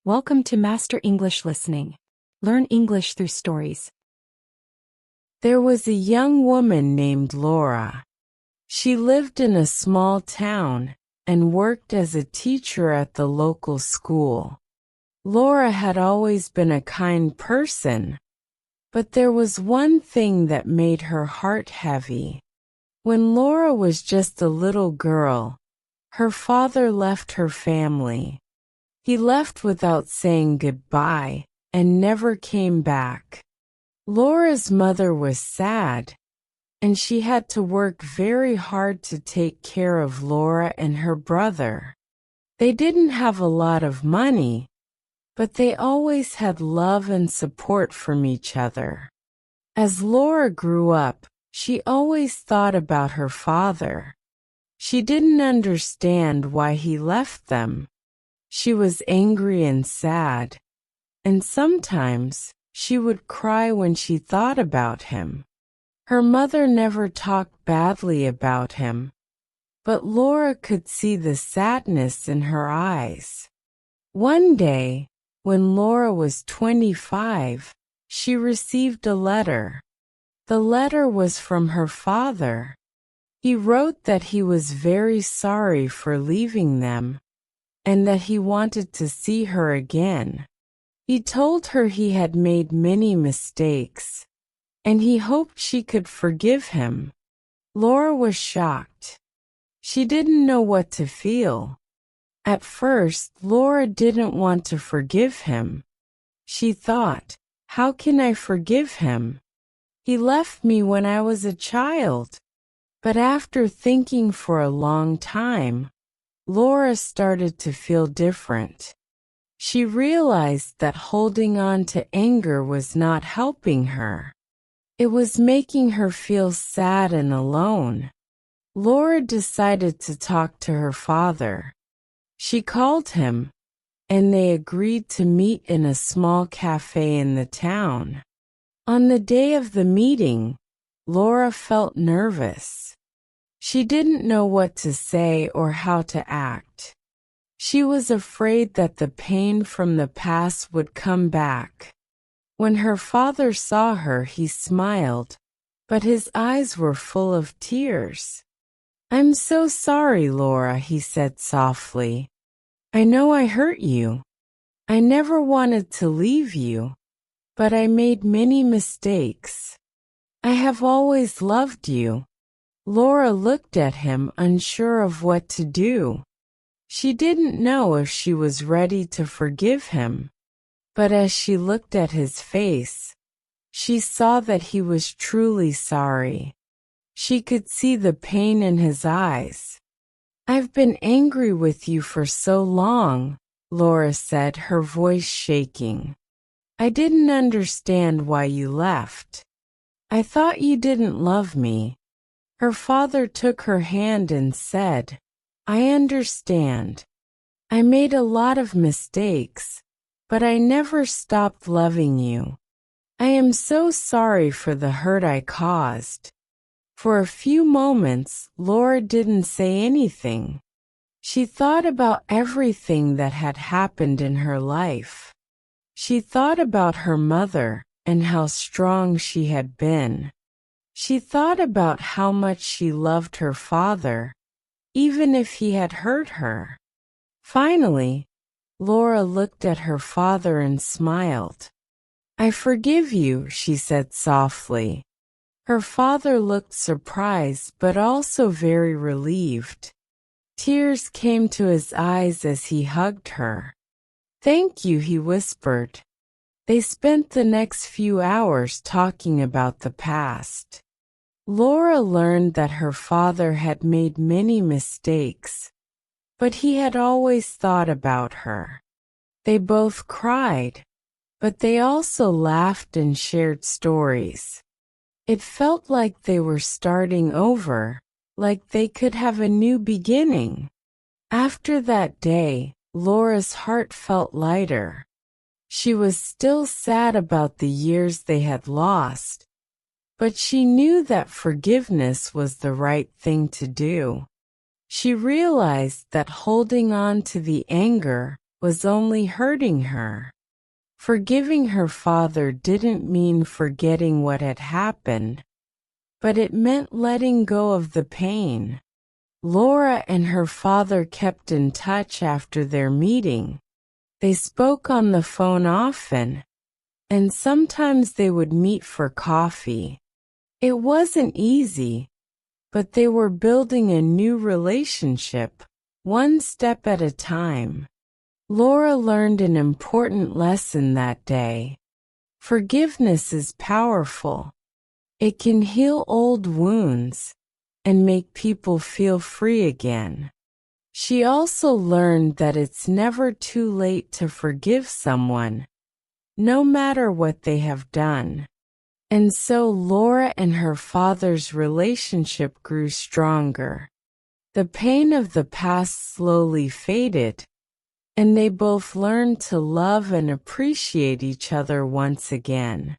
Welcome to Master English Listening. Learn English through stories. There was a young woman named Laura. She lived in a small town and worked as a teacher at the local school. Laura had always been a kind person, but there was one thing that made her heart heavy. When Laura was just a little girl, her father left her family. He left without saying goodbye and never came back. Laura's mother was sad, and she had to work very hard to take care of Laura and her brother. They didn't have a lot of money, but they always had love and support from each other. As Laura grew up, she always thought about her father. She didn't understand why he left them. She was angry and sad, and sometimes she would cry when she thought about him. Her mother never talked badly about him, but Laura could see the sadness in her eyes. One day, when Laura was 25, she received a letter. The letter was from her father. He wrote that he was very sorry for leaving them, and that he wanted to see her again. He told her he had made many mistakes, and he hoped she could forgive him. Laura was shocked. She didn't know what to feel. At first, Laura didn't want to forgive him. She thought, how can I forgive him? He left me when I was a child. But after thinking for a long time, Laura started to feel different. She realized that holding on to anger was not helping her. It was making her feel sad and alone. Laura decided to talk to her father. She called him, and they agreed to meet in a small cafe in the town. On the day of the meeting, Laura felt nervous. She didn't know what to say or how to act. She was afraid that the pain from the past would come back. When her father saw her, he smiled, but his eyes were full of tears. "I'm so sorry, Laura," he said softly. "I know I hurt you. I never wanted to leave you, but I made many mistakes. I have always loved you." Laura looked at him, unsure of what to do. She didn't know if she was ready to forgive him, but as she looked at his face, she saw that he was truly sorry. She could see the pain in his eyes. "I've been angry with you for so long," Laura said, her voice shaking. "I didn't understand why you left. I thought you didn't love me." Her father took her hand and said, "I understand. I made a lot of mistakes, but I never stopped loving you. I am so sorry for the hurt I caused." For a few moments, Laura didn't say anything. She thought about everything that had happened in her life. She thought about her mother and how strong she had been. She thought about how much she loved her father, even if he had hurt her. Finally, Laura looked at her father and smiled. "I forgive you," she said softly. Her father looked surprised but also very relieved. Tears came to his eyes as he hugged her. "Thank you," he whispered. They spent the next few hours talking about the past. Laura learned that her father had made many mistakes, but he had always thought about her. They both cried, but they also laughed and shared stories. It felt like they were starting over, like they could have a new beginning. After that day, Laura's heart felt lighter. She was still sad about the years they had lost, but she knew that forgiveness was the right thing to do. She realized that holding on to the anger was only hurting her. Forgiving her father didn't mean forgetting what had happened, but it meant letting go of the pain. Laura and her father kept in touch after their meeting. They spoke on the phone often, and sometimes they would meet for coffee. It wasn't easy, but they were building a new relationship, one step at a time. Laura learned an important lesson that day. Forgiveness is powerful. It can heal old wounds and make people feel free again. She also learned that it's never too late to forgive someone, no matter what they have done. And so Laura and her father's relationship grew stronger. The pain of the past slowly faded, and they both learned to love and appreciate each other once again.